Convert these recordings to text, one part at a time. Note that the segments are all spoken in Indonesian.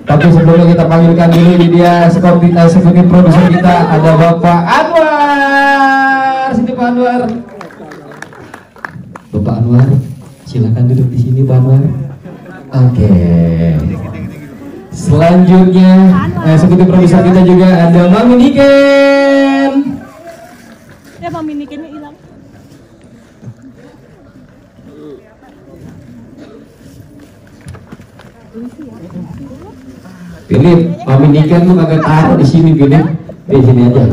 Tapi sebelumnya kita panggilkan dulu, ini dia eksekutif produser kita, ada Bapak Anwar. Sini Pak Anwar. Bapak Anwar, silakan duduk di sini Pak Anwar. Oke. Selanjutnya eksekutif produser kita juga ada Mami Niken. Ya Mami Nikennya hilang. Philip, Mami Niken tuh kagak taruh di sini Philip. Di sini aja.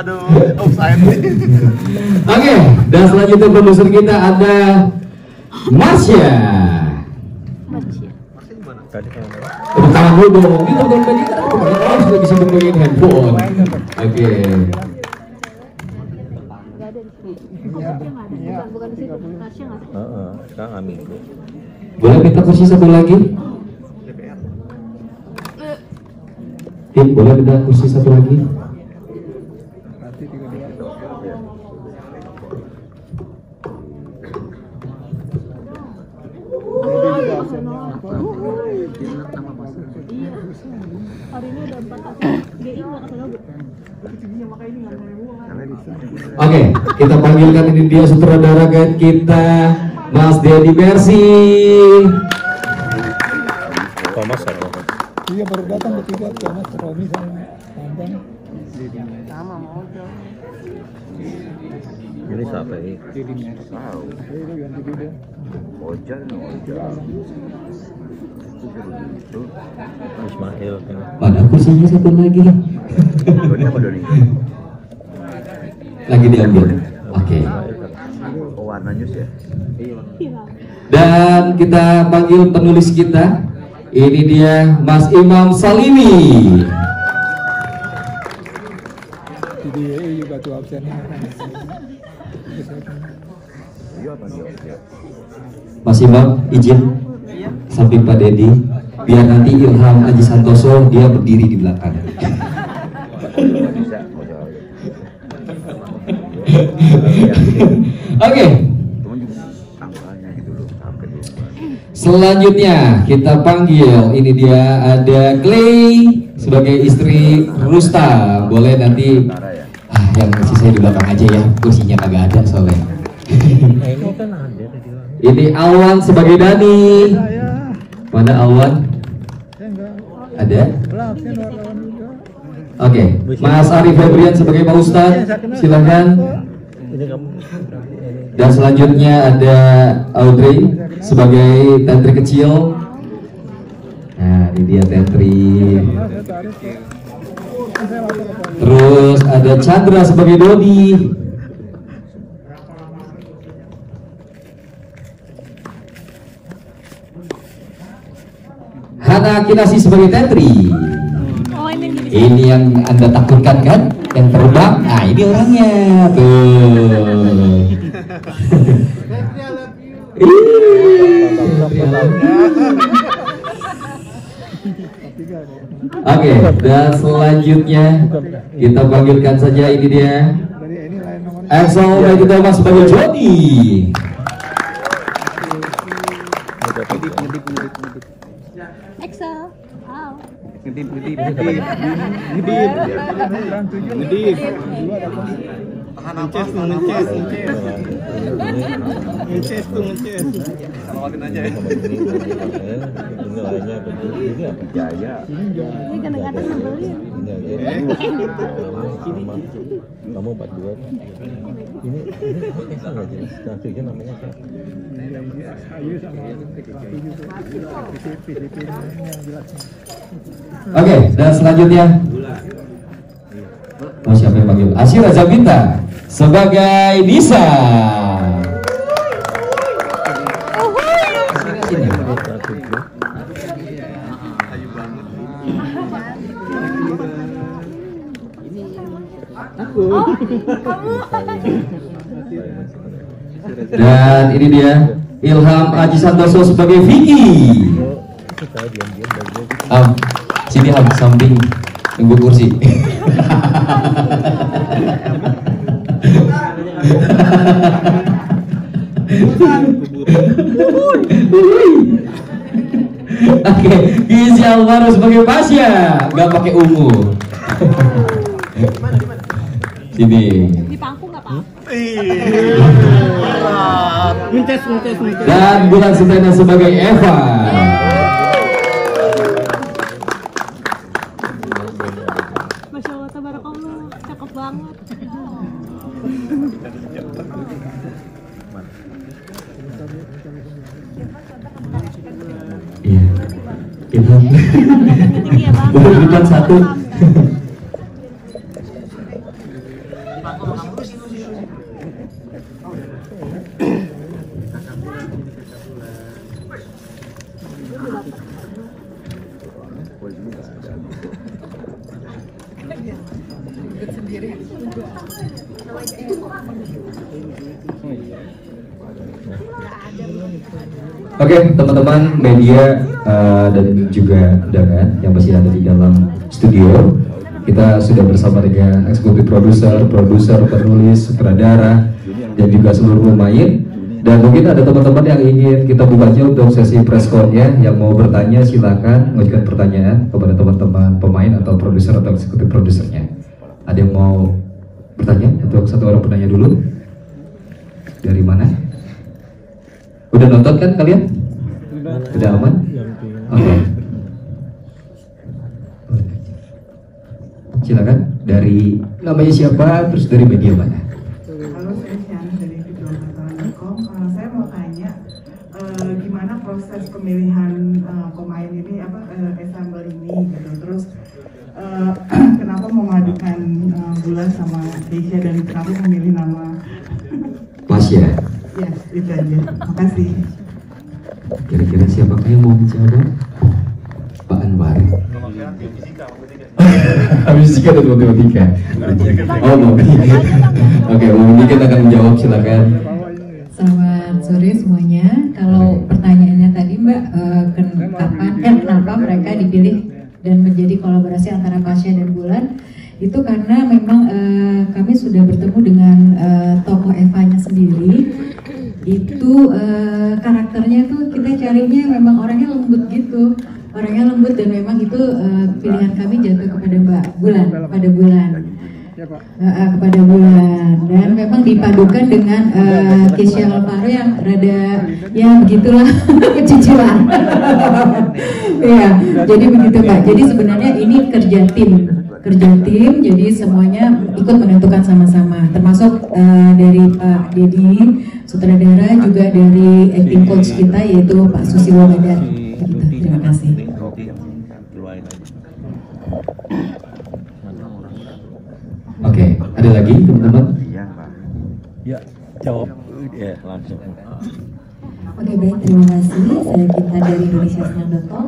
Aduh, offside. Oke, dan selanjutnya produser kita ada Marsha. Tepuk tangan dulu dong. Ini udah tadi kan sudah bisa bermain handphone. Oke. Boleh minta kursi satu lagi? Tim, boleh minta kursi satu lagi? Oke, kita panggilkan ini dia sutradara guide kita, Mas Dedi Mercy. Thomas ya? Iya baru datang bertiga, Thomas, Romi sama Bambang. Sama mau dong. Ini siapa ini? Jadi tahu. Itu ganti dia. Ojan. Ismail kan. Mana kursinya satu lagi? Doni apa Doni? Lagi diambil. Oke. Oh, warna news ya? Dan kita panggil penulis kita. Ini dia Mas Imam Salimi. Jadi juga tuh absennya. Mas Imam izin samping Pak Dedi, biar nanti Ilham Aji Santoso dia berdiri di belakang. Oke. Selanjutnya kita panggil, ini dia ada Clay sebagai istri Rusta. Boleh nanti yang sisa di belakang aja ya, kursinya kagak ada soalnya. Ini Alwan sebagai Dani. Mana Alwan? Ada? Oke, Mas Arif Febrian sebagai Pak Ustadz, silahkan. Dan selanjutnya ada Audrey sebagai tentri kecil. Nah, ini dia tentri. Terus ada Chandra sebagai Dodi. Hana Kinasi sebagai tentri. Ini yang Anda takutkan kan? Yang terbang? Nah, ini orangnya tuh. Oke, dan selanjutnya kita panggilkan saja, ini dia Axel Bayu Thomas sebagai Jody. Excel. Salawatin aja ya. Ini lainnya ini apa Jaya? Ini kadang-kadang ngebelin. Kamu 42. Ini enggak jelas. Aslinya namanya siapa? Oke, dan selanjutnya mau siapa yang panggil? Asyira Zabita sebagai Nisa. Dan ini dia Ilham Aji Santoso sebagai Vicky. Sini Ham, samping tunggu kursi. Gizi Alvaro sebagai Pasya, nggak pakai ungu. Sini. Di pangku nggak apa-apa. Mintes. Dan Bulan Sutena sebagai Eva. Masya Allah, tabarakallah, cakep banget. Iya. Ilham. Tinggi ya bang. Udah di depan satu. Oke, teman-teman media dan juga undangan yang masih ada di dalam studio, kita sudah bersama dengan eksekutif produser, penulis, sutradara, dan juga seluruh pemain. Dan mungkin ada teman-teman yang ingin kita bukanya untuk sesi press con-nya, yang mau bertanya silakan mengajukan pertanyaan kepada teman-teman pemain atau produser atau eksekutif produsernya. Ada yang mau bertanya? Untuk satu orang penanya dulu. Dari mana? Udah nonton kan kalian? Udah aman? Oke. Silakan. Dari namanya siapa? Terus dari media mana? Halo, saya Syana dari videomasalah.com. Saya mau tanya, gimana proses pemilihan pemain ini, ensemble ini, gitu. Terus kenapa memadukan Bulan sama Keisha dan kenapa memilih nama Pasya. Ya, itu aja. Makasih. Kira-kira siapa yang mau menjawab? Pak Anwar. Fisika atau matematika? Oh, mau. Oke, mau kita akan menjawab, silakan. Selamat sore semuanya. Kalau pertanyaannya tadi Mbak, kenapa mereka dipilih dan menjadi kolaborasi antara Pasya dan Bulan? Itu karena memang kami sudah bertemu dengan tokoh Evanya sendiri. Itu karakternya tuh kita carinya memang orangnya lembut gitu, orangnya lembut, dan memang itu pilihan kami jatuh kepada Mbak Bulan, kepada Bulan. Dan memang dipadukan dengan Keisha Alvaro yang rada ya begitulah cicilan. Iya, jadi begitu Mbak. Jadi sebenarnya ini kerja tim, jadi semuanya ikut menentukan sama-sama, termasuk dari Pak Dedi sutradara, juga dari acting coach kita yaitu Pak Susilo Badar. Gitu. Terima kasih. Oke, ada lagi teman-teman? Ya, jawab. Ya, langsung. Oke, baik, terima kasih. Saya Gita dari Indonesiasnang.com.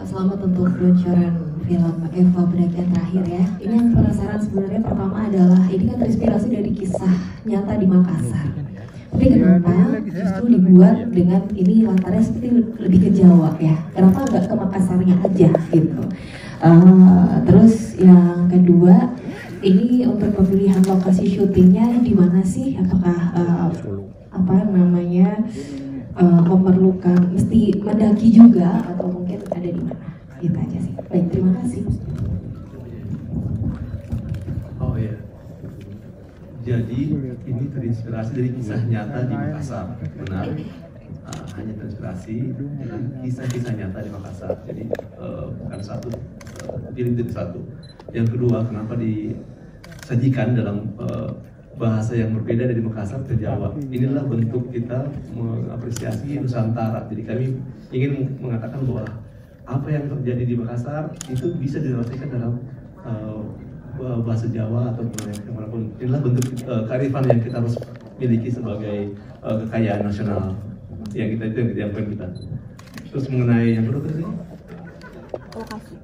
Selamat untuk peluncuran film Eva Pendakian Terakhir ya. Ini yang penasaran sebenarnya pertama adalah ini kan terinspirasi dari kisah nyata di Makassar. Tapi kenapa justru dibuat dengan ini latarnya seperti lebih ke Jawa ya? Kenapa nggak ke Makassarnya aja gitu? Terus yang kedua, ini untuk pemilihan lokasi syutingnya di mana sih? Apakah memerlukan mesti mendaki juga atau mungkin ada di mana? Gitu aja sih. Baik, terima kasih. Oh iya. Jadi ini terinspirasi dari kisah nyata di Makassar. Benar. Hanya terinspirasi dengan kisah-kisah nyata di Makassar. Jadi bukan satu, pilih dari satu. Yang kedua, kenapa disajikan dalam bahasa yang berbeda dari Makassar ke Jawa. Inilah bentuk kita mengapresiasi Nusantara. Jadi kami ingin mengatakan bahwa apa yang terjadi di Makassar itu bisa direlasikan dalam bahasa Jawa atau kemanapun. Inilah bentuk kearifan yang kita harus miliki sebagai kekayaan nasional yang kita itu yang didiamkan kita. Terus mengenai yang kedua tadi? Lokasi.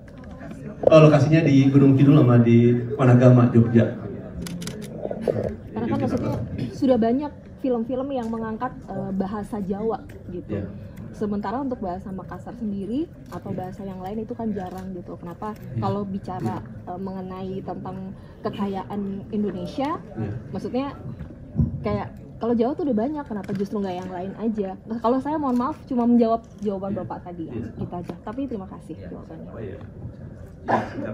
Oh, lokasinya di Gunung Kidul sama di Wanagama, Jogja. Karena kan maksudnya sudah banyak film-film yang mengangkat bahasa Jawa gitu. Yeah. Sementara untuk bahasa Makassar sendiri atau bahasa yang lain itu kan jarang gitu. Kenapa? Kalau bicara mengenai tentang kekayaan Indonesia, maksudnya kayak kalau Jawa tuh udah banyak, kenapa justru nggak yang lain aja? Nah, kalau saya mohon maaf cuma menjawab jawaban Bapak tadi ya, kita aja. Tapi terima kasih jawabannya. Oh iya. Ya,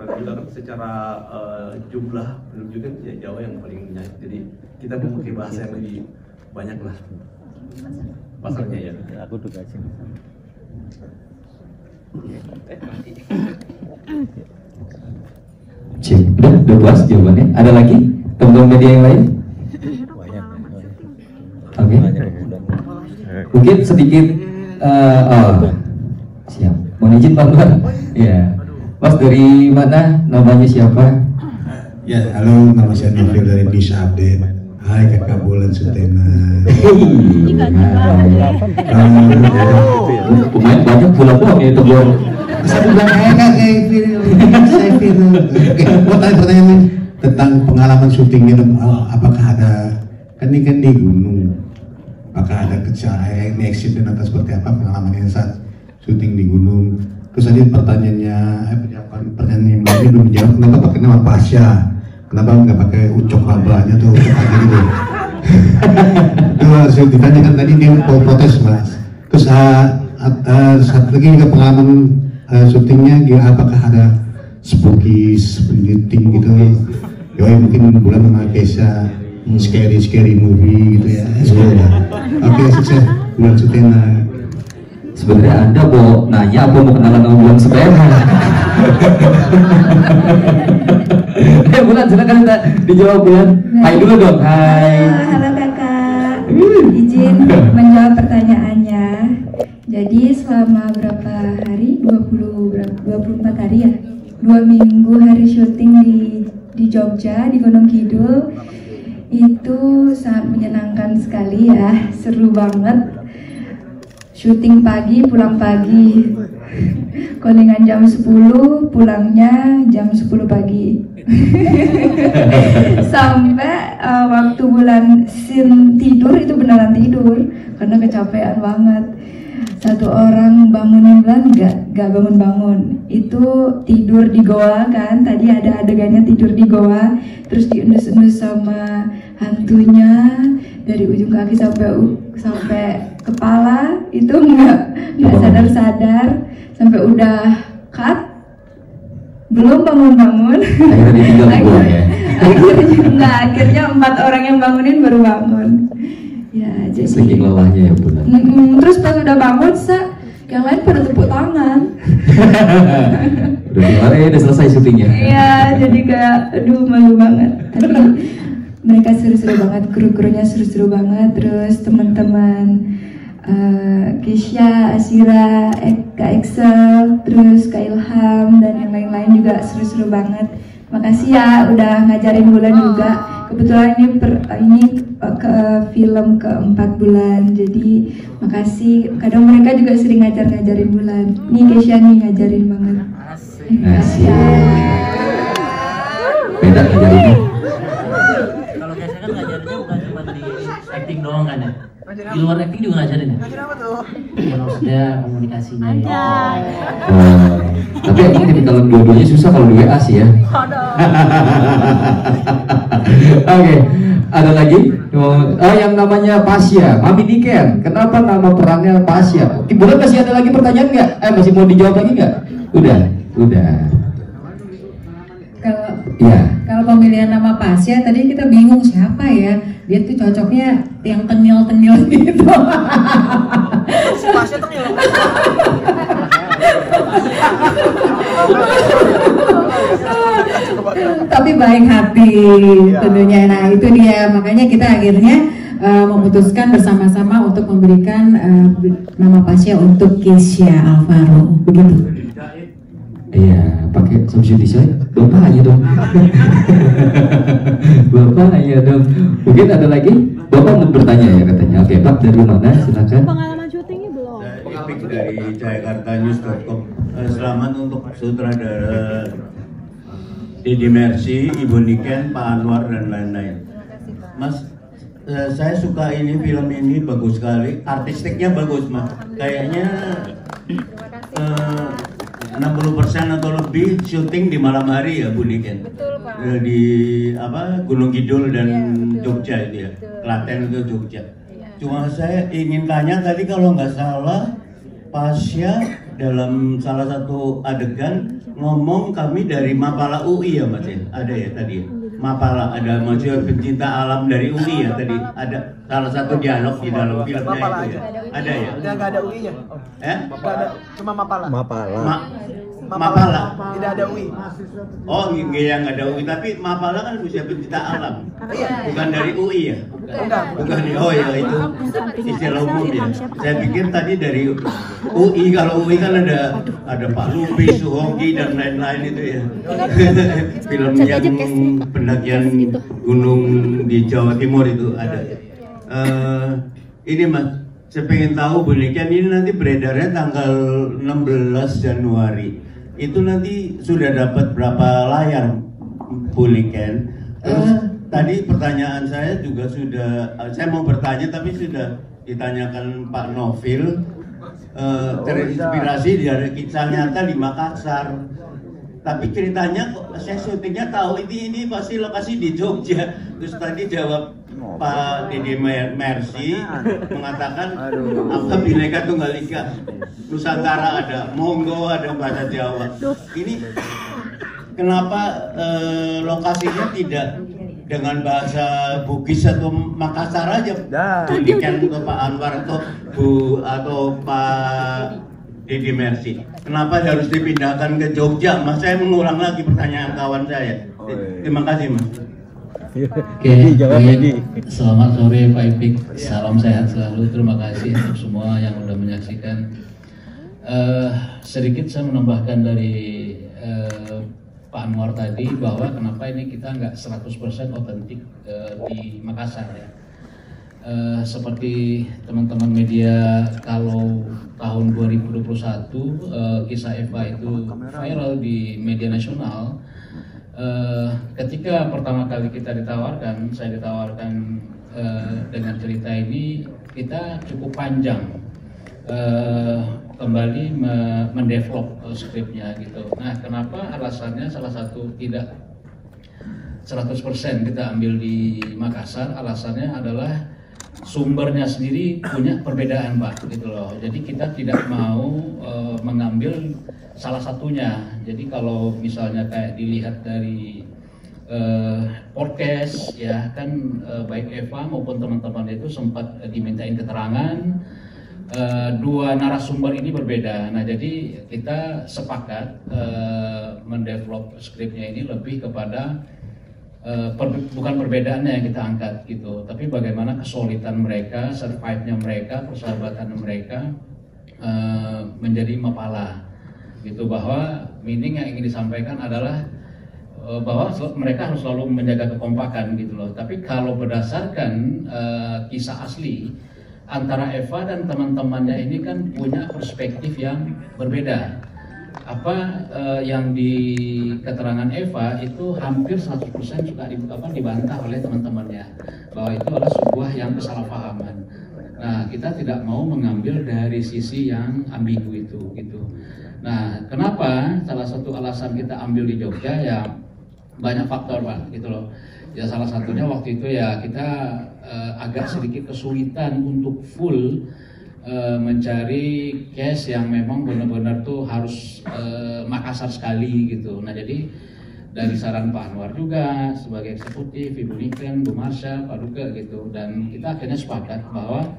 secara jumlah penduduk juga ya Jawa yang paling banyak. Jadi kita memakai bahasa yang lebih banyak lah pasarnya ya. Aku tuh kasih. Cik, udah puas jawabannya? Ada lagi teman-teman media yang lain? Oke. Mungkin sedikit siap. Mohon izin Pak Luar. Ya. Mas dari mana? Namanya siapa? Ya, halo, nama saya Novil dari News Update. Hai kakak Bulan Sutena. Pemain banyak pulang-pulang ya itu belum. Saya bilang kayak film. Saya film. Oke, mau tanya pertanyaan tentang pengalaman syutingnya. Apakah ada kan di gunung? Apakah ada kecelakaan, accident atau seperti apa pengalamannya saat syuting di gunung? Terus tadi pertanyaannya yang lainnya belum dijawab. Kenapa pakai nama Pasya? Kenapa nggak pakai ucok babanya tuh ucok aja gitu? Itu harus ditanyakan tadi dia mau protes mas. Terus satu lagi juga pengalaman syutingnya, apakah ada spooky spiriting gitu? Ya mungkin Bulan sama Kesha scary movie gitu ya. Oke, sukses Bulan Sutena. Sebenarnya Anda mau nanya apa mau kenalan sama Bulan Sutena? Bulan, silakan minta dijawab Bulan. Hai dulu dong. Hai. Halo kakak, izin menjawab pertanyaannya. Jadi selama berapa hari? 24 hari ya? 2 minggu hari syuting di Jogja, di Gunung Kidul. Itu sangat menyenangkan sekali ya, seru banget. Syuting pagi, pulang pagi. Callingan jam 10, pulangnya jam 10 pagi. Sampai waktu Bulan scene tidur itu beneran tidur karena kecapean banget. Satu orang bangunin Bulan nggak bangun-bangun. Itu tidur di goa kan. Tadi ada adegannya tidur di goa, terus diendus-endus sama hantunya dari ujung kaki sampai kepala. Itu nggak sadar-sadar sampai udah cut. Belum bangun-bangun. Akhirnya ditinggal gua ya. Akhirnya 4 orang yang bangunin baru bangun. Ya, jadi saking lelahnya ya Bulan. Terus pas udah bangun, yang lain pada tepuk tangan. Udah selesai syutingnya. Iya, jadi kayak aduh malu banget. Tapi mereka seru-seru banget, kru-krunya seru-seru banget. Terus teman-teman Kesha, Asira, Kak Excel, terus Kak Ilham dan yang lain-lain juga seru-seru banget. Makasih ya udah ngajarin Bulan juga. Kebetulan ini ke film ke-4 Bulan. Jadi makasih. Kadang mereka juga sering ngajarin Bulan. Nih Kesha nih ngajarin banget. Asik. Beda ngajarinnya. Kalau Kesha kan ngajarinnya bukan cuma di acting doang kan ya. Di luar acting juga ngajarin ya? Ngajarin apa tuh? Ya maksudnya komunikasinya ya. Tapi emang kalau dua-duanya susah kalau di WA sih ya. Oke, ada lagi? Yang namanya Pasya, Mami Niken. Kenapa nama perannya Pasya? Bulan masih ada lagi pertanyaan nggak? Masih mau dijawab lagi nggak? Udah. Kalau pemilihan nama Pasya tadi kita bingung siapa ya. Dia tuh cocoknya yang tengil-tengil gitu. Pasya tengil. Tapi baik hati tentunya. Nah itu dia, makanya kita akhirnya memutuskan bersama-sama untuk memberikan nama Pasya untuk Kesha Alvaro, begitu. Iya, pakai substitusi bapaknya dong. Bapaknya dong. Mungkin ada lagi? Bapak mau bertanya ya katanya. Oke, Pak dari mana? Silakan. Pengalaman syutingnya belum. Ipik dari jakartanews.com. Selamat untuk sutradara Didi Mercy, Ibu Niken, Pak Anwar dan lain-lain. Mas, saya suka ini film ini bagus sekali. Artistiknya bagus, Mas. Kayaknya 60% atau lebih syuting di malam hari ya Bu Niken. Betul Pak. di apa Gunung Kidul dan Jogja itu ya, Klaten itu Jogja. Cuma saya ingin tanya tadi kalau nggak salah Pasya dalam salah satu adegan ngomong kami dari Mapala UI ya Mas ya, ada ya tadi ya? Mapala, ada mahasiswa pencinta alam dari UI ya tadi, ada salah satu dialog di dalam filmnya itu ya, ada ya? Udah nggak ada UI-nya? Nggak ada, cuma Mapala. Mapala. Tidak ada UI. Oh, yang nggak ada UI, tapi Mapala kan mahasiswa pencinta alam, bukan dari UI ya? Bukan. Oh ya itu istilah umum ya. Saya pikir tadi dari UI, kalau UI kan ada Pak Lupi, Suhoki dan lain-lain itu ya. Film yang pendakian gunung di Jawa Timur itu ada. Ini Mas, saya pengen tahu Bu Niken ini nanti beredarnya tanggal 16 Januari. Itu nanti sudah dapat berapa layar Bu Niken? Terus tadi pertanyaan saya juga sudah, saya mau bertanya tapi sudah ditanyakan Pak Novil, terinspirasi dari kisah nyata di Makassar. Tapi ceritanya kok saya syutingnya tahu ini pasti lokasi di Jogja. Terus tadi jawab Pak Deddy Mercy mengatakan apa Bhinneka Tunggal Ika Nusantara, ada Monggo, ada bahasa Jawa. Ini kenapa lokasinya tidak dengan bahasa Bugis atau Makassar aja? Bunikan atau Pak Anwar atau Pak Deddy Mercy. Kenapa harus dipindahkan ke Jogja? Mas, saya mengulang lagi pertanyaan kawan saya. Terima kasih Mas. Oke, selamat sore Pak Ipik, salam sehat selalu. Terima kasih untuk semua yang sudah menyaksikan. Sedikit saya menambahkan dari Pak Anwar tadi bahwa kenapa ini kita nggak 100% otentik di Makassar ya. Seperti teman-teman media, kalau tahun 2021 kisah Eva itu viral di media nasional. Ketika pertama kali kita ditawarkan, saya ditawarkan dengan cerita ini, kita cukup panjang kembali mendevelop skripnya gitu. Nah, kenapa alasannya salah satu tidak 100% kita ambil di Makassar, alasannya adalah sumbernya sendiri punya perbedaan Pak gitu loh. Jadi kita tidak mau mengambil salah satunya. Jadi kalau misalnya kayak dilihat dari podcast ya kan, baik Eva maupun teman-teman itu sempat dimintain keterangan, dua narasumber ini berbeda. Nah jadi kita sepakat mendevelop skripnya ini lebih kepada bukan perbedaannya yang kita angkat gitu, tapi bagaimana kesulitan mereka, survive-nya mereka, persahabatan mereka menjadi Mapala gitu, bahwa meaning yang ingin disampaikan adalah bahwa mereka harus selalu menjaga kekompakan gitu loh. Tapi kalau berdasarkan kisah asli antara Eva dan teman-temannya ini kan punya perspektif yang berbeda. Apa yang di keterangan Eva itu hampir 100% juga dibantah oleh teman-temannya bahwa itu adalah sebuah yang kesalahpahaman. Nah, kita tidak mau mengambil dari sisi yang ambigu itu gitu. Nah, kenapa salah satu alasan kita ambil di Jogja ya banyak faktor Pak gitu loh. Ya salah satunya waktu itu ya kita agak sedikit kesulitan untuk full mencari case yang memang benar-benar tuh harus Makassar sekali gitu. Nah jadi dari saran Pak Anwar juga sebagai eksekutif, Ibu Niken, Bu Marsha, Pak Duka gitu, dan kita akhirnya sepakat bahwa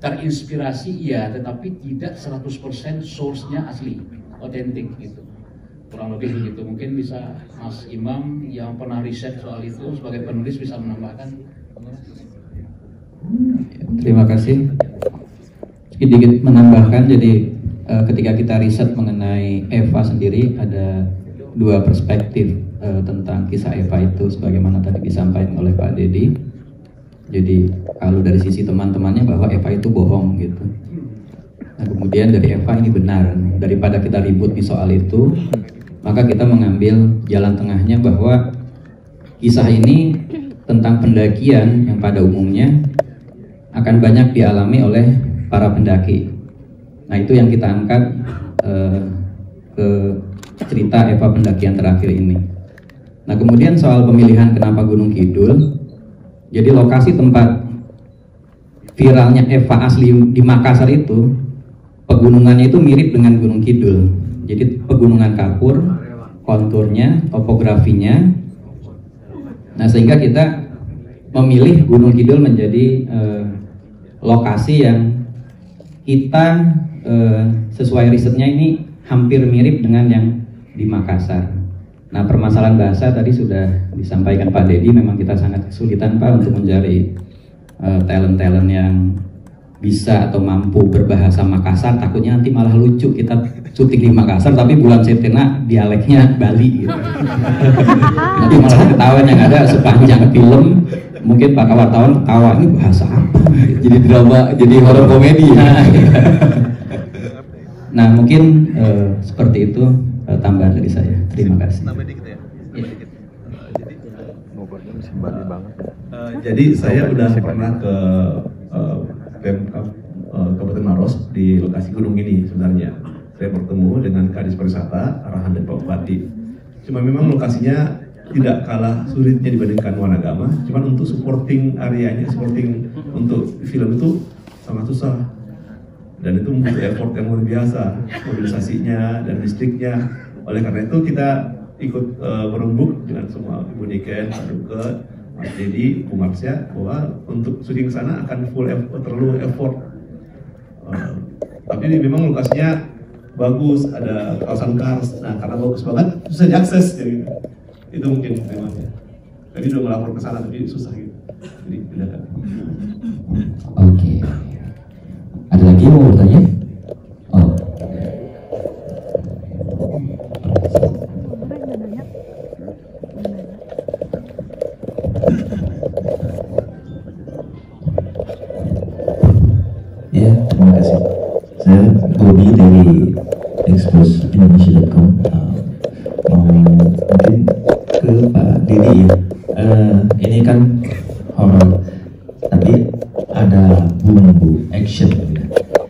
terinspirasi iya, tetapi tidak 100% source-nya asli, otentik gitu. Kurang lebih begitu. Mungkin bisa Mas Imam yang pernah riset soal itu sebagai penulis bisa menambahkan. Terima kasih. Sedikit menambahkan, jadi ketika kita riset mengenai Eva sendiri ada dua perspektif tentang kisah Eva itu sebagaimana tadi disampaikan oleh Pak Deddy. Jadi kalau dari sisi teman-temannya bahwa Eva itu bohong gitu. Nah, kemudian dari Eva ini benar. Daripada kita ribut di soal itu, maka kita mengambil jalan tengahnya bahwa kisah ini tentang pendakian yang pada umumnya akan banyak dialami oleh para pendaki. Nah itu yang kita angkat ke cerita Eva pendakian terakhir ini. Nah kemudian soal pemilihan kenapa Gunung Kidul, jadi lokasi tempat viralnya Eva asli di Makassar itu, pegunungannya itu mirip dengan Gunung Kidul. Jadi pegunungan kapur, konturnya, topografinya. Nah sehingga kita memilih Gunung Kidul menjadi lokasi yang kita sesuai risetnya ini hampir mirip dengan yang di Makassar. Nah permasalahan bahasa tadi sudah disampaikan Pak Dedi, memang kita sangat kesulitan Pak untuk mencari talent-talent yang bisa atau mampu berbahasa Makassar. Takutnya nanti malah lucu kita syuting di Makassar tapi bulan September dialeknya Bali gitu. Nanti malah ketahuan yang ada sepanjang film, mungkin Pak wartawan ketawa ini bahasa apa? Jadi drama, jadi horor komedi. Nah mungkin seperti itu tambahan dari saya. Terima kasih. Jadi saya udah pernah ke Pemkab Kabupaten Maros di lokasi gunung ini sebenarnya. Saya bertemu dengan Kadis Pariwisata, arahan dari Pak Bupati. Cuma memang lokasinya tidak kalah sulitnya dibandingkan Wanagama. Cuman untuk supporting areanya, supporting untuk film itu sangat susah. Dan itu membutuhkan effort yang luar biasa, mobilisasinya dan listriknya. Oleh karena itu kita ikut berembuk dengan semua Ibu Niken, Pak Duket, Mas Dedi, Bu Marsya, bahwa untuk syuting ke sana akan full effort, terlalu effort. Tapi memang lokasinya bagus, ada kawasan kars. Nah karena bagus banget, susah diakses. Jadi itu mungkin temanya. Tadi udah melapor ke sana tapi susah gitu. Jadi tidak ada. Oke. Ada lagi yang mau bertanya? Oh. Ya, terima kasih. Saya Bobby dari exposindonesia.com. Mungkin ke Pak Dedi ya. Ini kan horor, tapi ada bumbu action.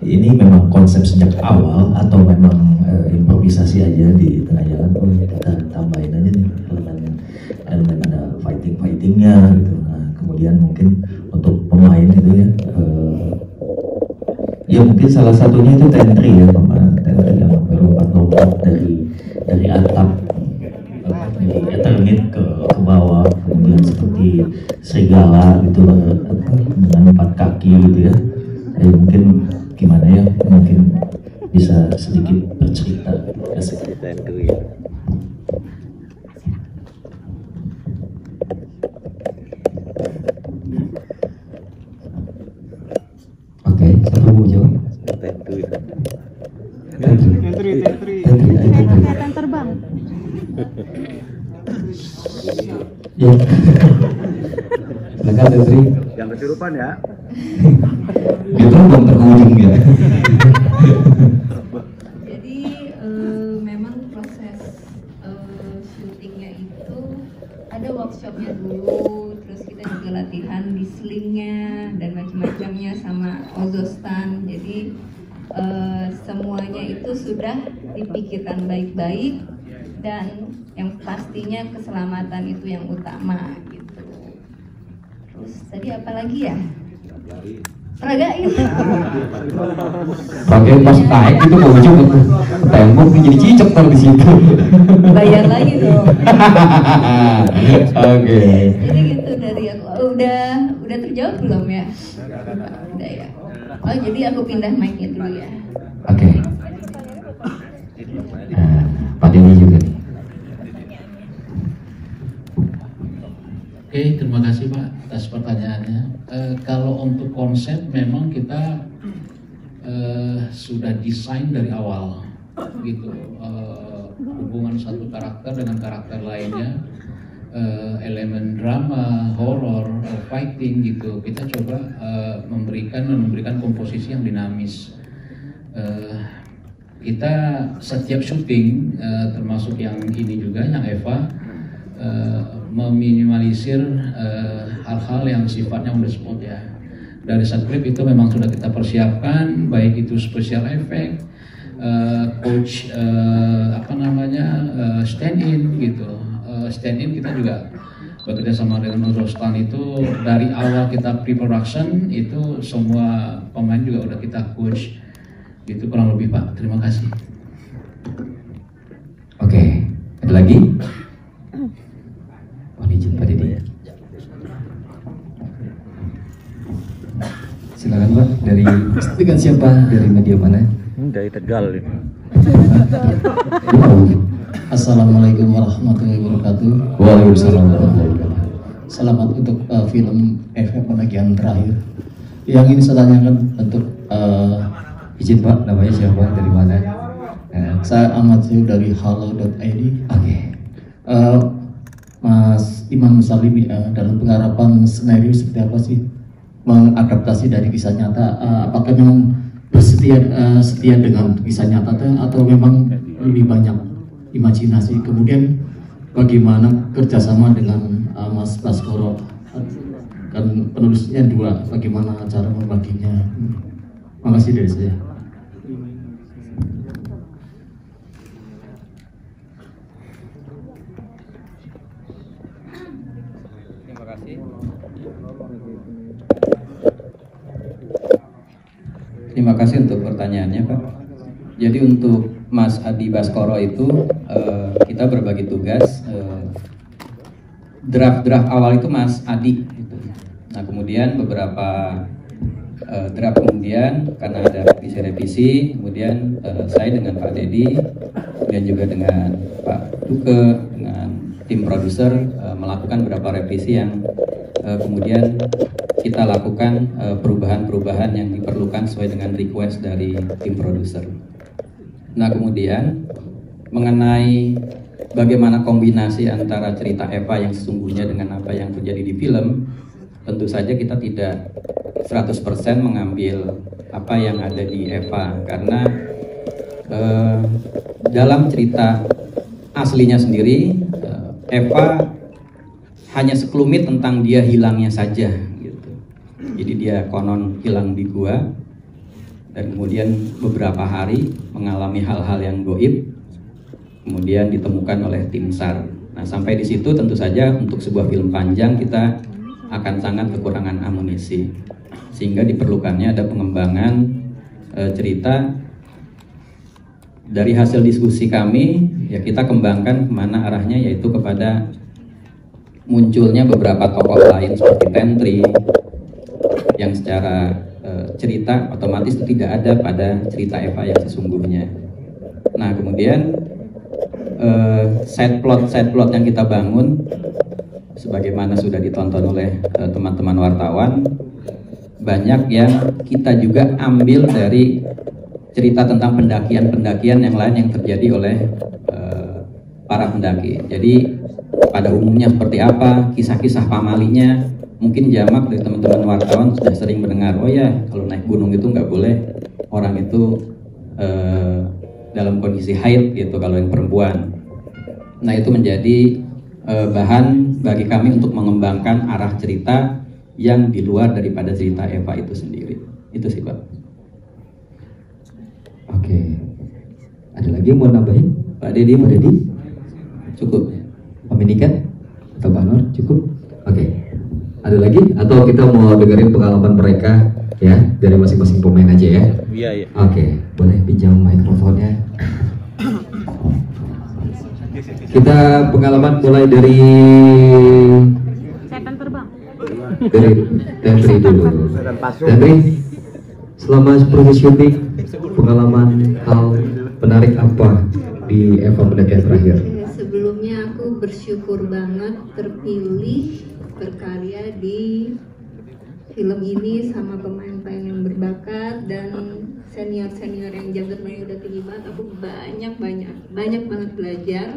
Ini memang konsep sejak awal atau memang improvisasi aja di tengah jalan? Oh kita tambahin aja nih elemen ada fightingnya gitu. Nah kemudian mungkin untuk pemain itu ya, ya mungkin salah satunya itu tentri ya, tentri yang lompat dari atap dari eternit ke bawah, kemudian seperti serigala gitu dengan 4 kaki gitu ya. Mungkin gimana ya, mungkin bisa sedikit bercerita. Oke, siapa mau jawab? Tentri. Angkatan terbang. Ya. Silakan Tentri. Yang kesurupan ya. Dia belum terhubung ya. Jadi memang proses syutingnya itu ada workshopnya dulu, terus kita juga latihan di slingnya dan macam-macamnya sama ozostan. Jadi semuanya itu sudah dipikirkan baik-baik dan yang pastinya keselamatan itu yang utama gitu. Terus tadi apa lagi ya? Peragain. Pakai pas naik itu mau ujung tembok jadi cicak kalau di situ. Bayar lagi dong. Oke. Jadi gitu dari aku. Udah terjawab belum ya? Udah ya. Oh jadi aku pindah mic-nya dulu ya. Oke. Pak Denny juga nih. Oke, terima kasih Pak atas pertanyaannya. Kalau untuk konsep memang kita sudah desain dari awal, gitu. Hubungan satu karakter dengan karakter lainnya, elemen drama, horor, fighting gitu. Kita coba memberikan komposisi yang dinamis. Kita setiap syuting, termasuk yang ini juga, yang Eva, meminimalisir hal-hal yang sifatnya on the spot ya. Dari skrip itu memang sudah kita persiapkan, baik itu special effect, coach stand in gitu, stand in kita juga bekerja sama dengan Uzbekistan. Itu dari awal kita pre-production itu semua pemain juga udah kita coach. Itu kurang lebih Pak. Terima kasih. Oke, ada lagi? Mohon izin Pak Didi. Silakan Pak, dari dengan siapa? Dari media mana? Dari Tegal ini. Assalamualaikum warahmatullahi wabarakatuh. Waalaikumsalam warahmatullahi wabarakatuh. Selamat untuk film FF bagian terakhir. Yang ingin saya tanyakan untuk izin Pak, namanya siapa? Dari mana? Saya Ahmad Syuh dari halo.id. Oke. Mas Imam Salimi, dalam penggarapan skenario seperti apa sih mengadaptasi dari kisah nyata? Apakah memang setia dengan kisah nyata atau memang lebih banyak imajinasi? Kemudian bagaimana kerjasama dengan Mas Baskoro? Kan penulisnya dua, bagaimana cara membaginya? Makasih dari saya. Terima kasih. Terima kasih untuk pertanyaannya Pak. Jadi untuk Mas Adi Baskoro itu kita berbagi tugas. Draft awal itu Mas Adi gitu. Nah kemudian beberapa draft kemudian karena ada revisi, kemudian saya dengan Pak Dedi, kemudian juga dengan Pak Duke, dengan tim produser melakukan beberapa revisi yang kemudian kita lakukan perubahan-perubahan yang diperlukan sesuai dengan request dari tim produser. Nah kemudian mengenai bagaimana kombinasi antara cerita Eva yang sesungguhnya dengan apa yang terjadi di film, tentu saja kita tidak 100% mengambil apa yang ada di Eva, karena dalam cerita aslinya sendiri Eva hanya sekelumit tentang dia hilangnya saja gitu. Jadi dia konon hilang di gua dan kemudian beberapa hari mengalami hal-hal yang goib, kemudian ditemukan oleh tim SAR. Nah sampai di situ tentu saja untuk sebuah film panjang kita akan sangat kekurangan amunisi, sehingga diperlukannya ada pengembangan cerita. Dari hasil diskusi kami ya kita kembangkan kemana arahnya, yaitu kepada munculnya beberapa tokoh lain seperti Tentri yang secara cerita otomatis itu tidak ada pada cerita Eva yang sesungguhnya. Nah kemudian side plot yang kita bangun sebagaimana sudah ditonton oleh teman-teman wartawan, banyak yang kita juga ambil dari cerita tentang pendakian-pendakian yang lain yang terjadi oleh para pendaki. Jadi pada umumnya seperti apa, kisah-kisah pamalinya, mungkin jamak dari teman-teman wartawan sudah sering mendengar, oh ya kalau naik gunung itu nggak boleh orang itu dalam kondisi haid gitu kalau yang perempuan. Nah itu menjadi bahan bagi kami untuk mengembangkan arah cerita yang di luar daripada cerita Eva itu sendiri. Itu sih Pak. Oke. Ada lagi yang mau nambahin? Pak Dedi, Pak Dedi? Cukup? Pak Minikan? Atau Pak Nur? Cukup? Oke. Ada lagi? Atau kita mau dengerin pengalaman mereka ya dari masing-masing pemain aja ya? Iya, iya. Oke. Boleh pinjam mikrofonnya? Kita pengalaman mulai dari setan terbang. Dari Tentri dulu. Tentri, selama proses syuting pengalaman hal menarik apa di Eva Pendakian terakhir? Sebelumnya aku bersyukur banget terpilih berkarya di film ini sama pemain-pemain yang berbakat dan senior-senior yang jagat main udah tinggi banget. Aku banyak banget belajar.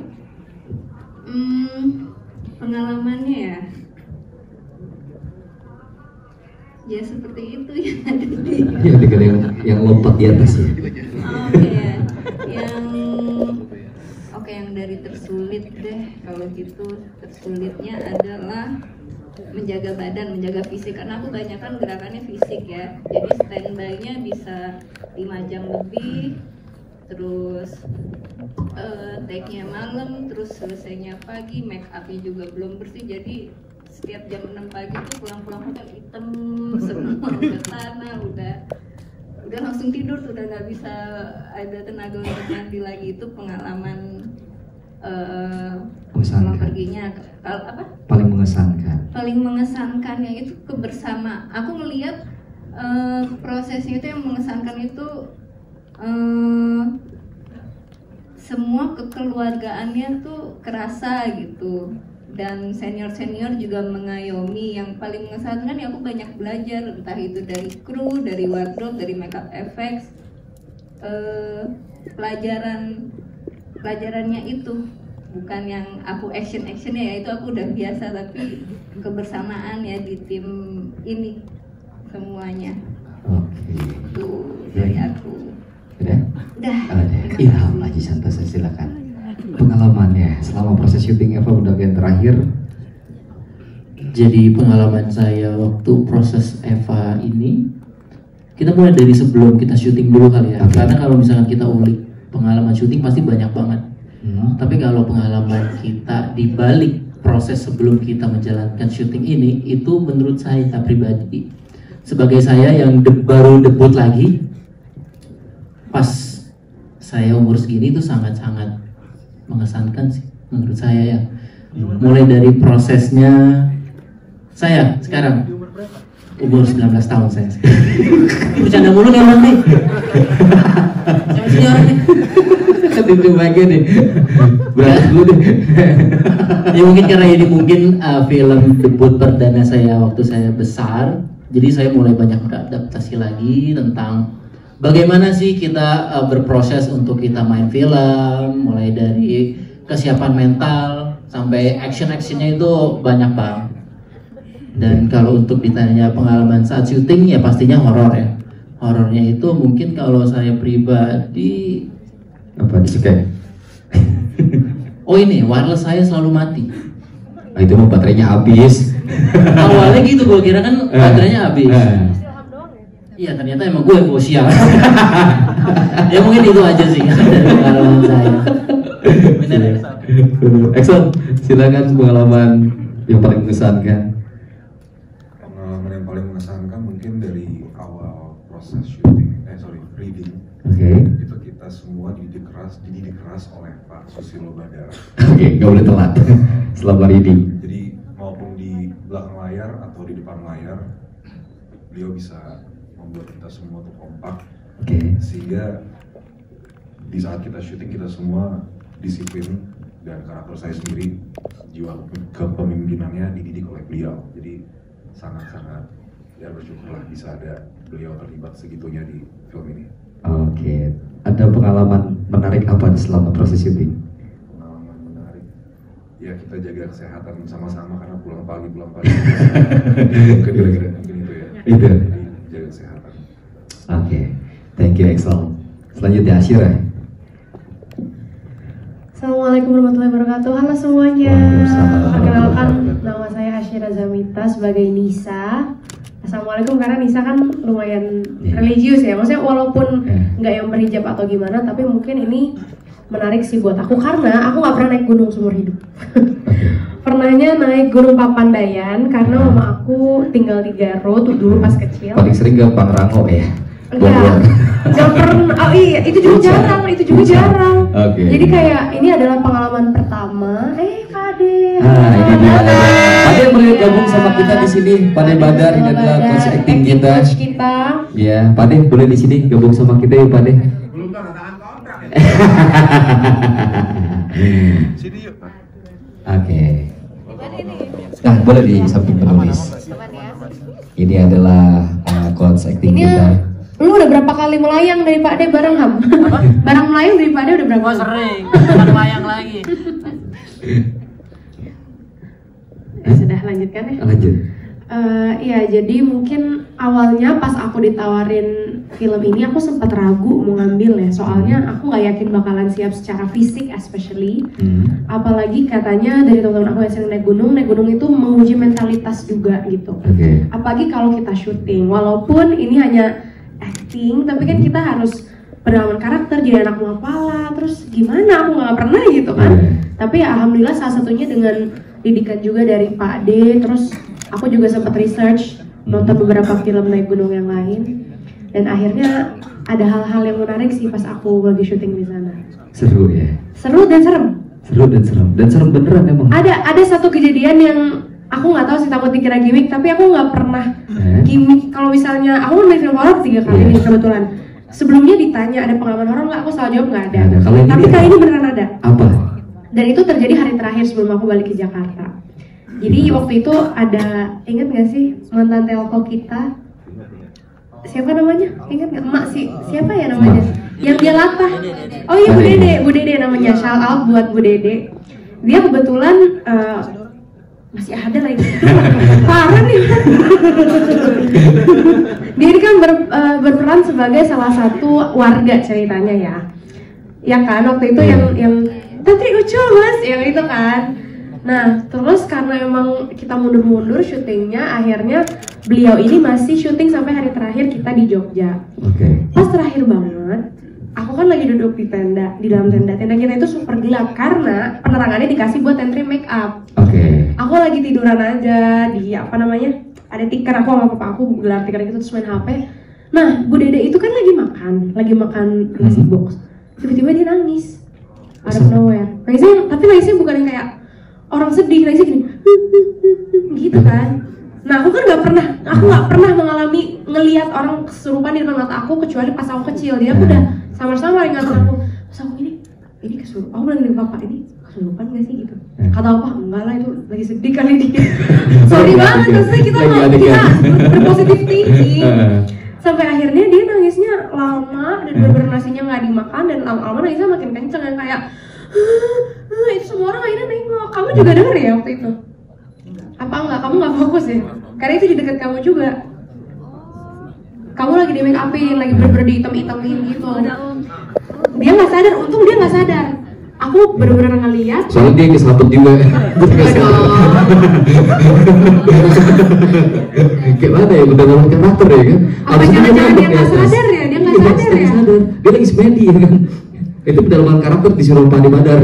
Pengalamannya ya seperti itu yang ada di ya dengan yang lompat di atas ya. Yang dari tersulit deh kalau gitu. Tersulitnya adalah menjaga badan, menjaga fisik, karena aku banyak kan gerakannya fisik ya, jadi standby-nya bisa 5 jam lebih, terus take-nya malam, terus selesainya pagi, make up-nya juga belum bersih, jadi setiap jam 6 pagi tuh pulang-pulang hotel hitam semua, udah tanah, udah langsung tidur, udah nggak bisa ada tenaga untuk mandi lagi. Itu pengalaman sama perginya paling mengesankan. Paling mengesankan ya itu kebersamaan. Aku melihat prosesnya itu yang mengesankan itu semua kekeluargaannya tuh kerasa gitu, dan senior juga mengayomi. Yang paling mengesankan ya aku banyak belajar, entah itu dari kru, dari wardrobe, dari makeup effects. Pelajarannya itu bukan yang aku actionnya ya, itu aku udah biasa, tapi kebersamaan ya di tim ini semuanya. Itu dari aku. Udah? Udah. Ilham Aji Santosa, silakan. Pengalamannya selama proses syuting Eva udah yang terakhir. Jadi pengalaman saya waktu proses Eva ini, kita mulai dari sebelum kita syuting dulu kali ya. Karena kalau misalkan kita ulik pengalaman syuting pasti banyak banget. Tapi kalau pengalaman kita di balik proses sebelum kita menjalankan syuting ini, itu menurut saya pribadi, sebagai saya yang baru debut lagi, pas saya umur segini itu sangat-sangat mengesankan sih menurut saya ya. Mulai dari prosesnya, saya sekarang umur 19 tahun saya. Bercanda mulu nih orang nih. Sama sini orang nih. Itu bagian nih. Berat dulu deh. Ya mungkin karena ini film debut perdana saya waktu saya besar, jadi saya mulai banyak beradaptasi lagi tentang bagaimana sih kita berproses untuk kita main film, mulai dari kesiapan mental sampai action-actionnya itu banyak banget. Dan kalau untuk ditanya pengalaman saat syuting ya pastinya horor ya. Horornya itu mungkin kalau saya pribadi apa disukai? Oh ini wireless saya selalu mati. Itu mau baterainya habis. Awalnya gitu gue kira kan baterainya habis. Iya ternyata emang gue yang bawa sial. Ya mungkin itu aja sih dari pengalaman saya. Bener ya? Exxon, silakan pengalaman yang paling mengesankan. Pengalaman yang paling mengesankan mungkin dari awal proses syuting, reading. Itu kita semua dididik keras oleh Pak Susilo Badara. Nggak boleh telat selama reading. Jadi maupun di belakang layar atau di depan layar, beliau bisa membuat kita semua tuh kompak, sehingga di saat kita syuting kita semua disiplin, dan karakter saya sendiri jiwa kepemimpinannya dididik oleh beliau. Jadi sangat-sangat ya bersyukurlah bisa ada beliau terlibat segitunya di film ini. Ada pengalaman menarik apa selama proses syuting? Pengalaman menarik ya kita jaga kesehatan sama-sama karena pulang pagi mungkin itu ya. Itu. Jaga kesehatan. Thank you Excel. Selanjutnya Asyira. Assalamualaikum warahmatullahi wabarakatuh. Halo semuanya. Perkenalkan, nama saya Asyira Zamita sebagai Nisa. Assalamualaikum, karena Nisa kan lumayan religius ya. Maksudnya walaupun nggak yang berhijab atau gimana, tapi mungkin ini menarik sih buat aku karena aku nggak pernah naik gunung seumur hidup. Pernahnya naik Gunung Papandayan karena mama aku tinggal di Garut dulu pas kecil. Paling sering ke Pangrango ya? Nggak pernah. Oh iya, itu juga jarang. Jadi kayak ini adalah pengalaman pertama. Pade. Ini dia. Pade boleh gabung sama kita di sini. Pade Badar, ini adalah coach acting kita. Ya, Pade boleh di sini gabung sama kita ya Pade. Belum tanda tangan kontrak. Sini yuk. Nah, boleh di samping penulis. Ini adalah coach acting kita. Lu udah berapa kali melayang dari Pak De bareng Ham? Barang melayang dari Pak De udah berapa? Sering, bukan melayang lagi. Sudah lanjutkan ya? Lanjut. Iya, jadi mungkin awalnya pas aku ditawarin film ini aku sempat ragu mau ngambil ya, soalnya aku nggak yakin bakalan siap secara fisik especially. Apalagi katanya dari teman-teman aku yang sering naik gunung itu menguji mentalitas juga gitu. Apalagi kalau kita syuting, walaupun ini hanya acting, tapi kan kita harus berdalaman karakter, jadi jadi anak Mapala, terus gimana, aku nggak pernah gitu kan. Tapi ya, alhamdulillah salah satunya dengan didikan juga dari Pak D, terus aku juga sempat research, nonton beberapa film naik gunung yang lain, dan akhirnya ada hal-hal yang menarik sih pas aku lagi syuting di sana. Seru ya? Seru dan serem. Seru dan serem, dan serem beneran emang. Ada satu kejadian yang aku nggak tahu sih, takut dikira gimmick, tapi aku nggak pernah gimmick. Kalau misalnya aku main film horor 3 kali nih kebetulan. Sebelumnya ditanya ada pengalaman horor nggak, aku selalu jawab nggak ada. Tapi kali ini beneran ada. Apa? Dan itu terjadi hari terakhir sebelum aku balik ke Jakarta. Jadi waktu itu ada, ingat nggak sih mantan telco kita? Siapa namanya? Ingat nggak? Emak sih. Siapa ya namanya? Yang dia latah. Oh iya, Bu Dede namanya. Shout out buat Bu Dede. Dia kebetulan masih ada lagi. Parah nih. Dia ini kan berperan sebagai salah satu warga ceritanya ya. Ya kan, waktu itu yang Tantri Ucul mas, yang itu kan. Nah, terus karena emang kita mundur-mundur syutingnya, akhirnya beliau ini masih syuting sampai hari terakhir kita di Jogja. Pas terakhir banget, aku kan lagi duduk di tenda, di dalam tenda. Tenda kita itu super gelap karena penerangannya dikasih buat entry make up. Aku lagi tiduran aja di apa namanya, ada tikar, aku sama papa aku gelar tikar gitu terus main HP. Nah, Bu Dede itu kan lagi makan nasi box. Tiba-tiba dia nangis out of nowhere. Nangisnya bukan yang kayak orang sedih, nangisnya gini gitu kan. Nah, aku kan nggak pernah mengalami ngelihat orang kesurupan di depan mata aku kecuali pas aku kecil. Dia aku udah samar-samar ingatan aku. Pas aku ini kesurupan. Aku bilang dengan papa, ini kesurupan nggak sih gitu. Kata apa? Enggak lah, itu lagi sedih kali dia. Sorry banget, terus kita berpositif thinking. Sampai akhirnya dia nangisnya lama dan bener-bener nasinya nggak dimakan, dan lama-lama nangisnya makin kenceng dan kayak itu semua orang akhirnya nengok. Kamu juga denger ya waktu itu? Apa enggak? Kamu nggak fokus ya? Karena itu di dekat kamu juga. Kamu lagi di make upin, lagi bener-bener di hitam-hitamin gitu. Dia nggak sadar, untung dia nggak sadar. Aku bener-bener ngeliat. Soalnya dia keselaput juga. Gimana ya, udah ngomong karakter ya kan? Apa jangan-jangan dia nggak sadar ya? Dia nggak sadar ya? Dia lagi semedi ya kan? Itu pendalaman karakter disuruh Pak Badar.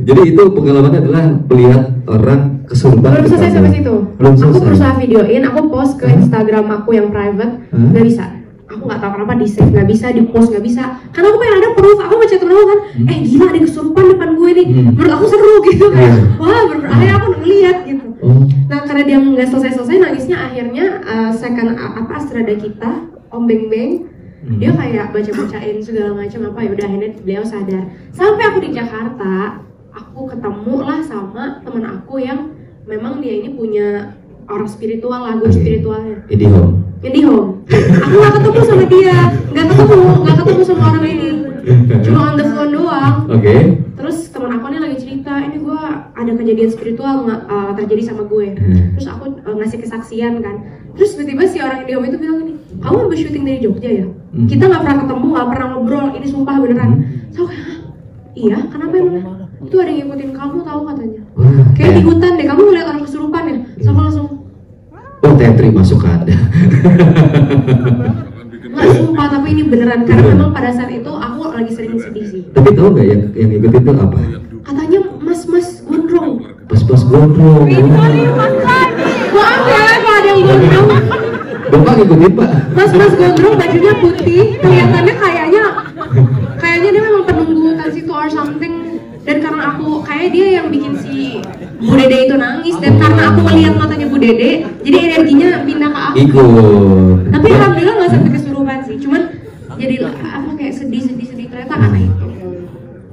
Jadi itu pengalamannya adalah melihat orang kesurupan. Belum selesai sampai situ. Aku berusaha videoin, aku post ke Instagram aku yang private, nggak bisa. Aku nggak tahu kenapa di save nggak bisa, di post nggak bisa. Karena aku pengen ada proof. Aku ngechat temen aku kan, gila ada kesurupan depan gue nih. Menurut aku seru gitu kan. Wah, akhirnya aku ngeliat gitu. Nah, karena dia nggak selesai nangisnya, akhirnya second Astrada kita, Om Beng Beng, dia kayak baca-bacain segala macam apa, ya udah akhirnya beliau sadar. Sampai aku di Jakarta, aku ketemu lah sama teman aku yang memang dia ini punya orang spiritual lah, guru spiritualnya. IndiHome. Aku nggak ketemu sama dia, nggak ketemu sama orang ini, cuma on the phone doang. Terus teman aku nih lagi cerita, ini gue ada kejadian spiritual terjadi sama gue. Terus aku ngasih kesaksian kan. Terus tiba-tiba si orang IndiHome itu bilang gini, kamu habis syuting dari Jogja ya? Kita nggak pernah ketemu, nggak pernah ngobrol, ini sumpah beneran. So kayak, iya, kenapa emang? Itu ada yang ngikutin kamu tahu katanya. Kayak di hutan deh, kamu ngeliat orang kesurupan ya? Sama langsung. Oh, Tentri masuk ada. Nggak sumpah, tapi ini beneran karena memang pada saat itu aku lagi sering sedih sih. Tapi tahu nggak yang ikutin itu apa? Katanya mas gondrong. Mas gondrong. Maaf ya kalau ada yang gondrong. Bapak ngikutin Pak. Mas gondrong bajunya putih, kelihatannya kayaknya dia memang penunggu situ or something. Dan karena aku kayak dia yang bikin si Bu Dede itu nangis, dan karena aku melihat matanya Bu Dede, jadi energinya pindah ke aku. Tapi alhamdulillah nggak sampai kesurupan sih, cuman jadi apa kayak sedih ternyata karena itu.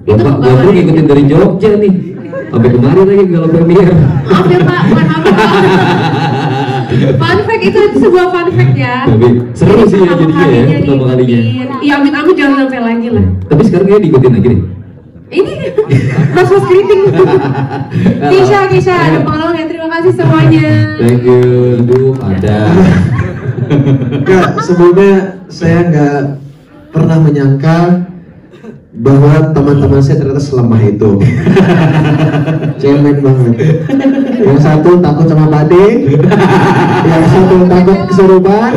Bapak ngikutin dari Jogja nih, sampai kemarin lagi kalau premier. Maaf ya Pak, bukan apa. Fun fact itu sebuah fun fact ya. Tapi seru sih ya jadinya ya, pertama kalinya. Iya, amit-amit jangan sampai lagi lah. Tapi sekarang kayaknya diikutin lagi nih. Ini mas greeting. Kisha ada pengalaman ya, terima kasih semuanya. Thank you. Aduh, ada. Enggak, sebelumnya saya nggak pernah menyangka bahwa teman-teman saya ternyata selemah itu. Cemen banget. Yang satu takut sama Pak D, yang satu takut kesurupan,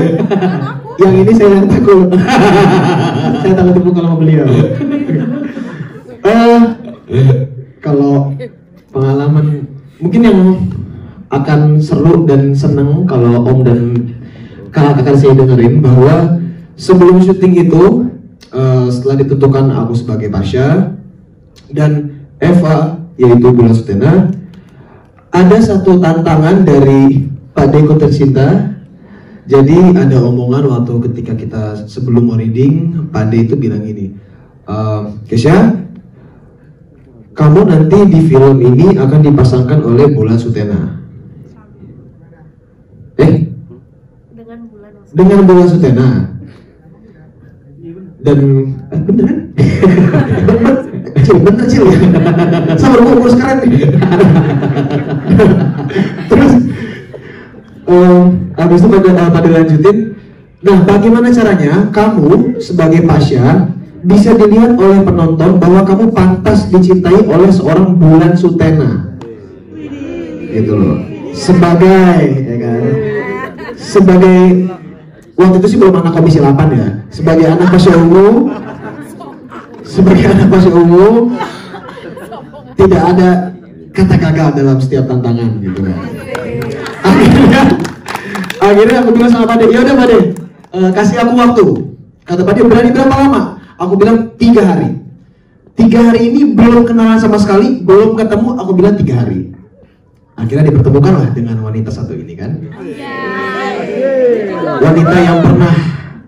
Yang ini saya yang takut. Saya takut dipukul sama beliau. Kalau pengalaman mungkin yang akan seru dan seneng kalau Om dan Kak akan saya dengerin bahwa sebelum syuting itu setelah ditentukan aku sebagai Pasha dan Eva yaitu Bulan Sutena, ada satu tantangan dari Pak Deko tercinta. Jadi ada omongan waktu ketika kita sebelum mau reading, Pak De itu bilang gini, Kesha, kamu nanti di film ini akan dipasangkan oleh Bulan Sutena. Dengan Bulan Sutena. Dan beneran? Bener Cil ya? Sabar gue urus sekarang nih. Terus habis itu pada lanjutin. Nah, bagaimana caranya kamu sebagai Pasha bisa dilihat oleh penonton bahwa kamu pantas dicintai oleh seorang Bulan Sutena, gitu loh. Sebagai, ya kan? Sebagai waktu itu sih belum anak komisi 8 ya. Sebagai anak Pasha Ungu, tidak ada kata gagal dalam setiap tantangan, gitu kan. Akhirnya aku bilang sama Pak De, ya udah Pak De, kasih aku waktu. Kata Pak De, berani berapa lama? Aku bilang 3 hari. 3 hari ini belum kenalan sama sekali, belum ketemu. Aku bilang 3 hari. Akhirnya dipertemukanlah dengan wanita satu ini kan. Wanita yang pernah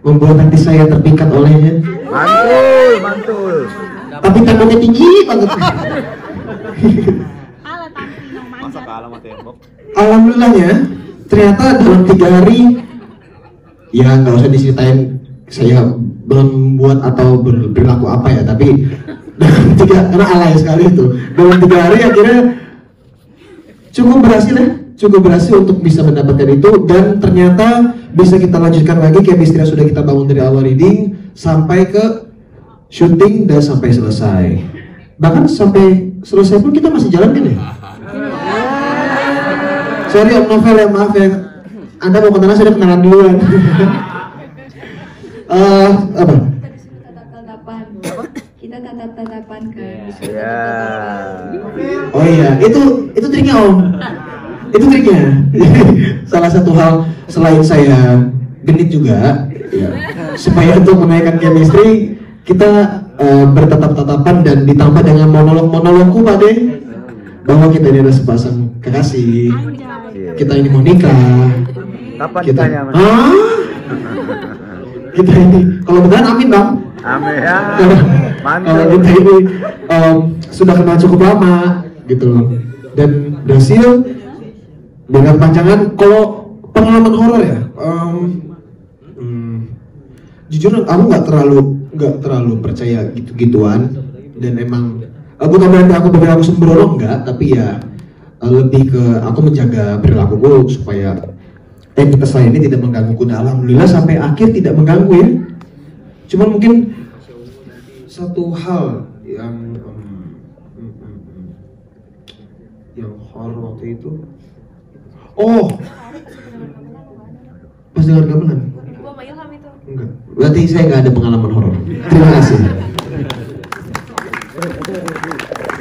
membuat hati saya terpikat olehnya. Mantul. Tapi temboknya tinggi banget. Masa kalah sama tembok. Alhamdulillahnya ternyata dalam 3 hari, ya nggak usah diceritain saya membuat atau berlaku apa ya, tapi dalam 3, karena alay sekali itu, dalam 3 hari akhirnya cukup berhasil untuk bisa mendapatkan itu, dan ternyata bisa kita lanjutkan lagi chemistry yang sudah kita bangun dari awal reading sampai ke syuting dan sampai selesai. Bahkan sampai selesai pun kita masih jalan kan ya? Sorry Om Novel ya, maaf ya. Anda mau kenalan, saya udah kenalan duluan. Apa? Kita tatap-tatapan kan. Oh iya, itu triknya Om. Itu triknya. Salah satu hal selain saya genit juga, ya, supaya untuk menaikkan chemistry kita bertatap-tatapan dan ditambah dengan monolog-monologku Pak De, bahwa kita ini adalah sepasang kekasih, kita ini mau nikah. Kapan kita, ditanya, Mas? kita ini, kalau beneran amin Bang. Amin ya. Kalau kita ini sudah kenal cukup lama, gitu loh, dan berhasil dengan panjangan. Kalau pengalaman horor ya, jujur aku nggak terlalu percaya gitu-gituan, dan emang bukan berarti aku berperilaku sembrono, enggak, tapi ya lebih ke aku menjaga perilakuku supaya entitas lain ini tidak menggangguku. Nah, alhamdulillah sampai akhir tidak mengganggu ya. Cuman mungkin satu hal yang horor waktu itu, pas dengar gamelan. Enggak, berarti saya nggak ada pengalaman horor. Terima kasih.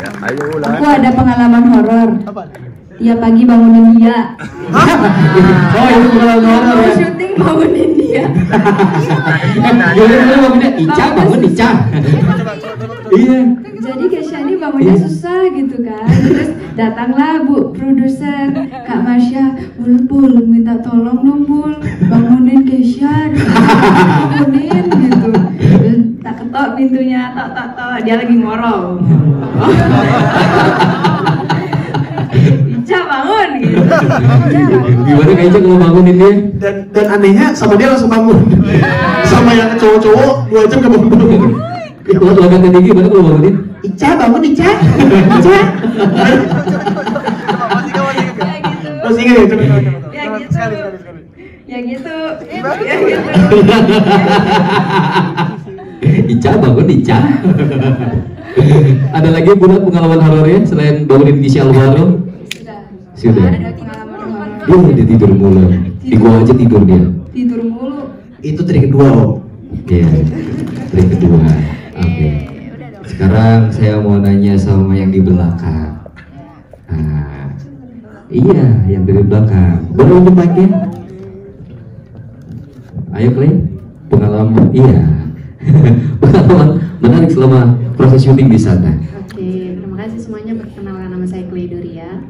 Ya, ayo ulang. Aku ada pengalaman horor. Tiap pagi bangunin dia. Oh, itu pengalaman horor Mau ya. syuting bangunin dia. Ica bangun Ica. Iya. Jadi Kesha ini bangunnya susah gitu kan. Terus datanglah Bu produser Kak Masya, Bul minta tolong dong Bul, bangunin Kesha, bangunin gitu. Terus tak ketok pintunya, tok, dia lagi ngorong. Ica bangun gitu. Gimana Kak Ica kalau bangunin dia? Dan anehnya sama dia langsung bangun. Sama yang cowok-cowok 2 jam gak bangun. Kalau logatnya tinggi, gimana kalau bangunin? Ica bangun Ica. Ica. Terus ingat ya, coba. Ya gitu. Ica bangun Ica. Ada lagi Bulan pengalaman horornya selain bangunin Gisha Alvaro? Sudah. Ada pengalaman horor. Dia tidur mulu. Di gua aja tidur dia. Tidur mulu. Itu trik kedua, Om. Iya, trik kedua. Oke. Sekarang saya mau nanya sama yang di belakang. Nah, iya, yang dari belakang. Boleh untuk mic-nya? Ayo Clay, pengalaman, iya. Pengalaman menarik selama proses syuting di sana. Oke, terima kasih semuanya. Perkenalkan, nama saya Clay Doria.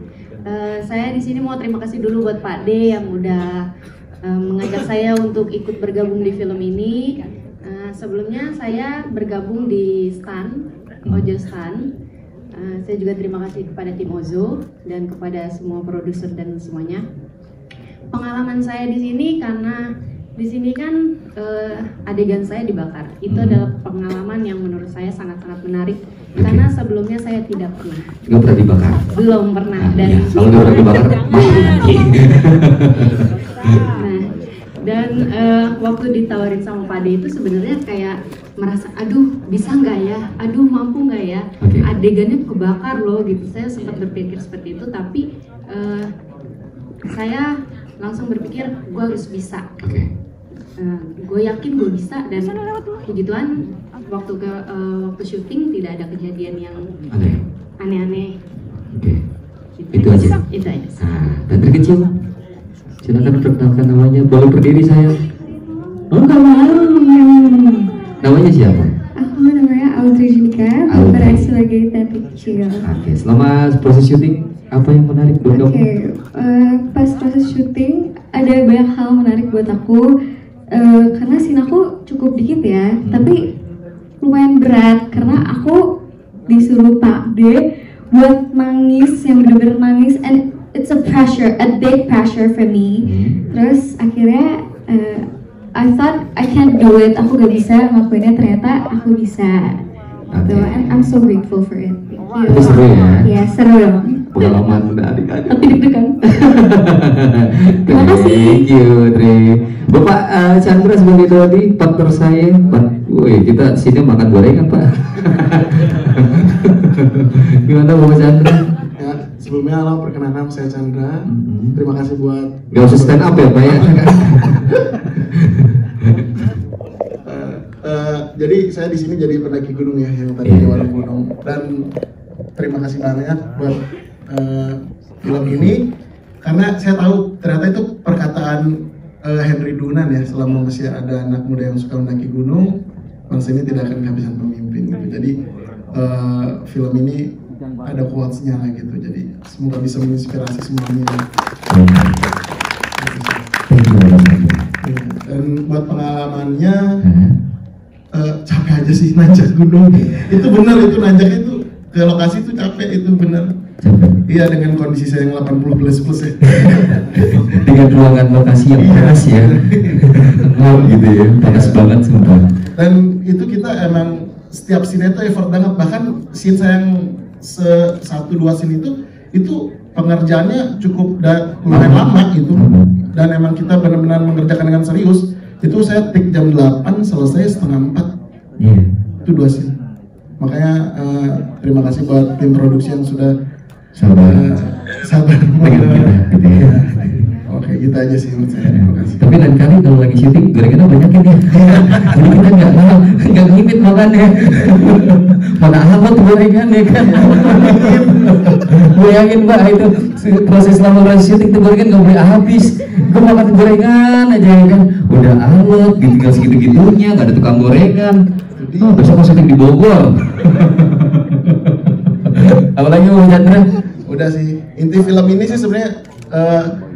Saya di sini mau terima kasih dulu buat Pak D yang udah mengajak saya untuk ikut bergabung di film ini. Sebelumnya saya bergabung di Stan, Ojo Stan. Saya juga terima kasih kepada tim Ozo dan kepada semua produser dan semuanya. Pengalaman saya di sini karena di sini kan adegan saya dibakar. Itu adalah pengalaman yang menurut saya sangat-sangat menarik. Karena sebelumnya saya tidak pernah. Nggak pernah dibakar? Belum pernah. Dan iya, kalau nggak pernah dibakar, dan waktu ditawarin sama Pak D itu sebenarnya kayak merasa, aduh bisa nggak ya, aduh mampu nggak ya, adegannya kebakar loh gitu. Saya sempat berpikir seperti itu, tapi saya langsung berpikir gue harus bisa. Gue yakin gue bisa, dan puji Tuhan waktu syuting tidak ada kejadian yang aneh-aneh. Itu aja. Itu aja. Dan terkecil, silakan perkenalkan namanya. Boleh berdiri saya. Oh nggak mau. Namanya siapa? Aku namanya Audrey Junika, berperan sebagai tante kecil. Oke, selama proses syuting apa yang menarik buat kamu? Pas proses syuting ada banyak hal menarik buat aku. Karena scene aku cukup dikit ya, tapi lumayan berat karena aku disuruh Pak D buat nangis, yang bener-bener nangis, and it's a big pressure for me. Terus akhirnya I thought I can't do it, aku gak bisa ngelakuinnya, ternyata aku bisa. So, and I'm so grateful for it. Itu seru ya? Iya, seru dong. Pengalaman menarik aja. Tapi deg-degan. Terima kasih. Thank you, Dre. Bapak Chandra sebagai tadi partner saya. Woi, kita sini makan gorengan, Pak. Gimana Bapak Chandra? Ya, sebelumnya halo, perkenalkan saya Chandra. Terima kasih buat. Gak usah stand up ya, Pak ya. Jadi saya di sini jadi pendaki gunung ya, yang tadi di Warung Gunung, dan terima kasih banyak buat film ini, karena saya tahu ternyata itu perkataan Henry Dunan ya, selama masih ada anak muda yang suka mendaki gunung, bangsa ini tidak akan kehabisan pemimpin gitu. Jadi film ini ada quotes-nya lah gitu, jadi semoga bisa menginspirasi semuanya. Dan buat pengalamannya capek aja sih nanjak gunung. Itu benar, itu nanjak itu ke lokasi itu capek, itu benar. Iya, dengan kondisi saya yang 80 plus ya. Dengan ruangan lokasi yang panas ya. Gitu ya, panas banget sumpah. Dan itu kita emang setiap scene itu effort banget, bahkan scene saya yang 1-2 scene itu pengerjaannya cukup lumayan lama gitu. Dan emang kita benar-benar mengerjakan dengan serius. Itu saya take jam 8, selesai setengah 4. Itu 2 scene. Makanya terima kasih buat tim produksi yang sudah sabar dengan kita gitu ya. Oke, gitu aja sih menurut saya. Terima kasih. Tapi lain kali kalau lagi syuting gorengannya banyakin ya. Jadi kita nggak ngimit makannya. Mana amat gorengannya kan. Gue yakin Pak, itu proses selama proses syuting itu gorengan nggak boleh habis. Gue makan gorengan aja kan, udah alot gitu, tinggal segitu-gitunya, nggak ada tukang gorengan. Oh, besok mau syuting di Bogor. Apalagi Bang Chandra? Udah sih, inti film ini sih sebenarnya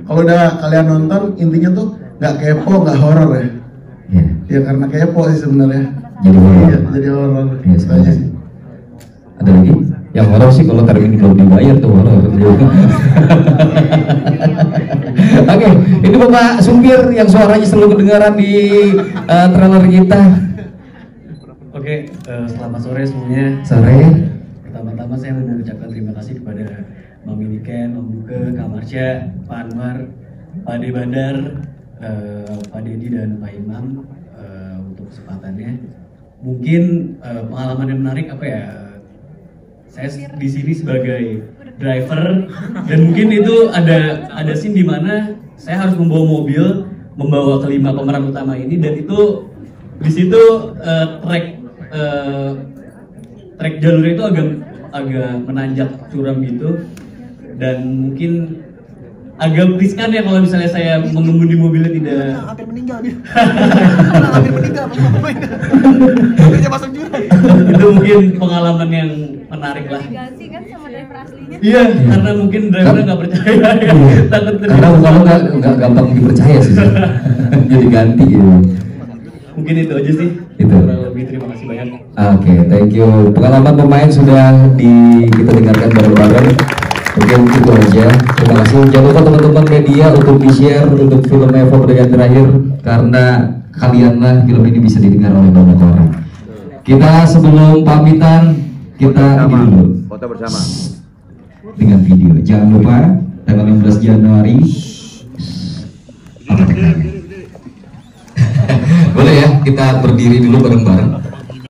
kalau udah kalian nonton, intinya tuh nggak kepo, nggak horor ya. Ya karena kepo sih sebenarnya. Jadi horor. Iya, jadi horor. Iya, aja sih. Ada lagi? Yang horor sih kalau termin belum dibayar tuh horor. Oke, ini Bapak Sumpir yang suaranya selalu kedengaran di trailer kita. Oke, selamat sore semuanya. Sore. Pertama-tama saya mau mengucapkan terima kasih kepada Mami Niken, Om Buke, Kak Marsha, Pak Anwar, Pak De Bandar, Pak Dedi dan Pak Imam untuk kesempatannya. Mungkin pengalaman yang menarik apa ya? Saya di sini sebagai driver dan mungkin itu ada scene di mana saya harus membawa mobil membawa kelima pemeran utama ini, dan itu di situ track jalur itu agak menanjak curam gitu, dan mungkin agak riskan ya kalau misalnya saya mengemudi mobilnya tidak. Hampir meninggal dia. Hampir meninggal pas masuk jurang. Itu mungkin pengalaman yang menarik lah. Ganti kan sama driver aslinya. Iya, karena mungkin drivernya nggak percaya. Takut karena kalau nggak gampang dipercaya sih. Jadi ganti gitu. Mungkin itu aja sih. Itu. Kurang lebih, terima kasih banyak. Oke, thank you. Pengalaman pemain sudah kita dengarkan bareng-bareng. Mungkin itu aja. Terima kasih. Jangan lupa teman-teman media untuk di-share untuk film Eva Perdagangan Terakhir, karena kalianlah film ini bisa didengar oleh banyak orang. Kita sebelum pamitan kita ini dulu Foto bersama. dengan video. Jangan lupa tanggal 16 Januari. Boleh ya, kita berdiri dulu bareng-bareng.